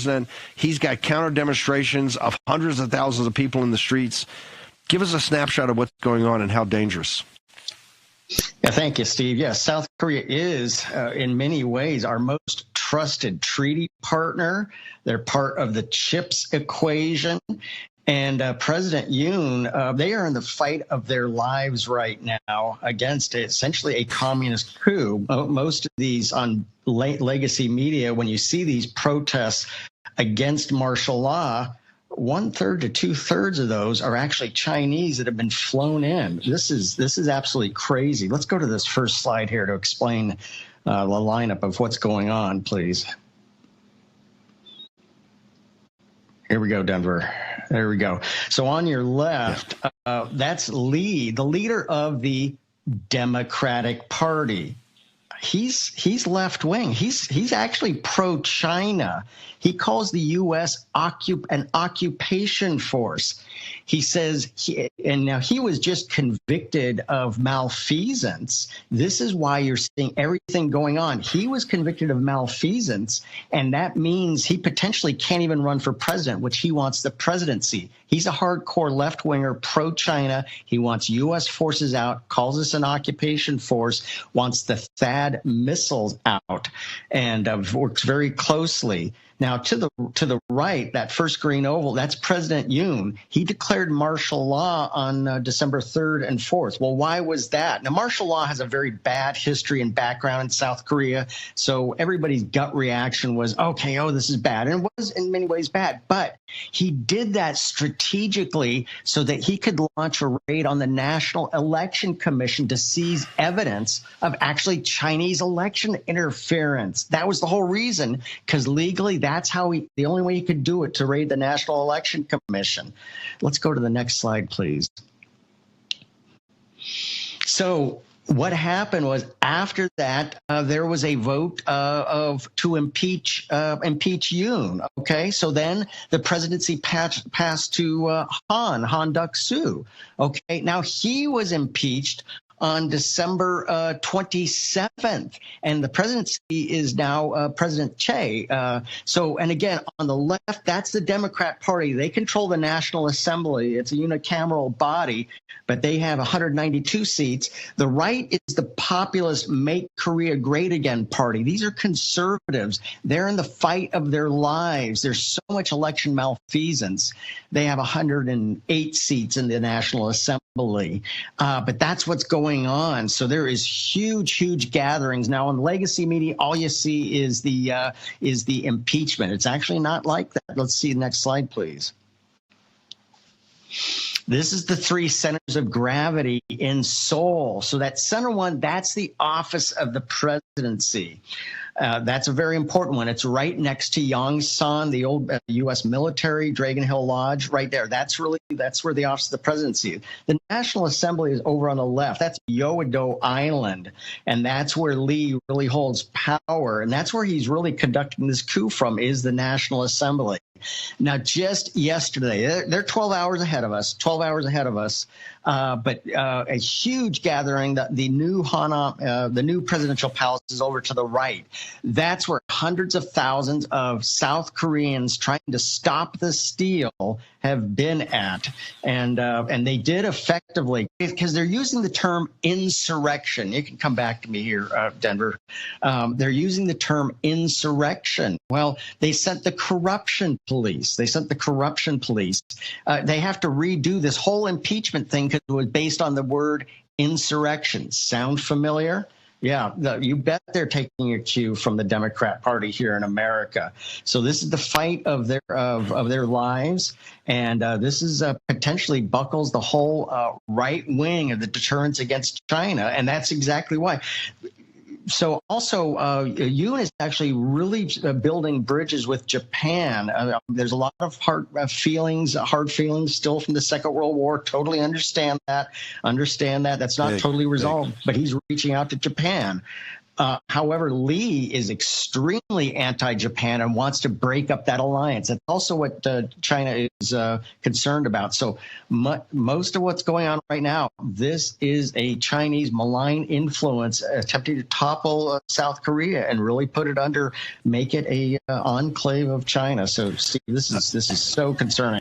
president. He's got counter demonstrations of hundreds of thousands of people in the streets. Give us a snapshot of what's going on and how dangerous. Yeah, thank you, Steve. Yes, South Korea is, in many ways, our most trusted treaty partner. They're part of the CHIPS equation. And President Yoon, they are in the fight of their lives right now against essentially a communist coup. Most of these on legacy media, when you see these protests against martial law, 1/3 to 2/3 of those are actually Chinese that have been flown in. This is absolutely crazy. Let's go to this first slide here to explain the lineup of what's going on, please. Here we go, Denver. There we go. So on your left, that's Lee, the leader of the Democratic Party. He's left wing. He's actually pro-China. He calls the U.S. an occupation force. He says, and now he was just convicted of malfeasance. This is why you're seeing everything going on. He was convicted of malfeasance, and that means he potentially can't even run for president, which he wants the presidency. He's a hardcore left-winger, pro-China. He wants U.S. forces out, calls us an occupation force, wants the THAAD missiles out, and works very closely. Now, to the right, that first green oval, that's President Yoon. He declared martial law on December 3rd and 4th. Well, why was that? Now, martial law has a very bad history and background in South Korea, so everybody's gut reaction was, okay, this is bad. And it was in many ways bad, but he did that strategically so that he could launch a raid on the National Election Commission to seize evidence of actually Chinese election interference. That was the whole reason, because legally, that's the only way he could do it, to raid the National Election Commission. Let's go to the next slide, please. So what happened was, after that, there was a vote to impeach Yoon. Okay, so then the presidency passed to Han Duck-soo. Okay, now he was impeached on December 27th, and the presidency is now President Che. And again, on the left, that's the Democrat Party. They control the National Assembly. It's a unicameral body, but they have 192 seats. The right is the populist Make Korea Great Again Party. These are conservatives. They're in the fight of their lives. There's so much election malfeasance. They have 108 seats in the National Assembly. But that's what's going on. So there is huge gatherings now on legacy media. All you see is the impeachment. It's actually not like that. Let's see the next slide, please. This is the 3 centers of gravity in Seoul. So that center one, that's the office of the presidency. That's a very important one. It's right next to Yongsan, the old U.S. military, Dragon Hill Lodge, right there. That's where the office of the presidency is. The National Assembly is over on the left. That's Yeouido Island, and that's where Lee really holds power, and that's where he's really conducting this coup from, is the National Assembly. Now, just yesterday, they're 12 hours ahead of us, but a huge gathering. The new presidential palace is over to the right. That's where hundreds of thousands of South Koreans trying to stop the steal have been at, and they did effectively, because they're using the term insurrection. You can come back to me here, Denver. They're using the term insurrection. Well, they sent the corruption police. They have to redo this whole impeachment thing because it was based on the word insurrection. Sound familiar? Yeah, you bet they're taking a cue from the Democrat Party here in America. So this is the fight of their lives, and this is potentially buckles the whole right wing of the deterrence against China, and that's exactly why. So also, Yoon is actually really building bridges with Japan. There's a lot of hard feelings still from the Second World War. Totally understand that. That's not totally resolved, but he's reaching out to Japan. However, Lee is extremely anti-Japan and wants to break up that alliance. That's also what China is concerned about. So most of what's going on right now, this is a Chinese malign influence attempting to topple South Korea and really make it a enclave of China. So, Steve, this is so concerning.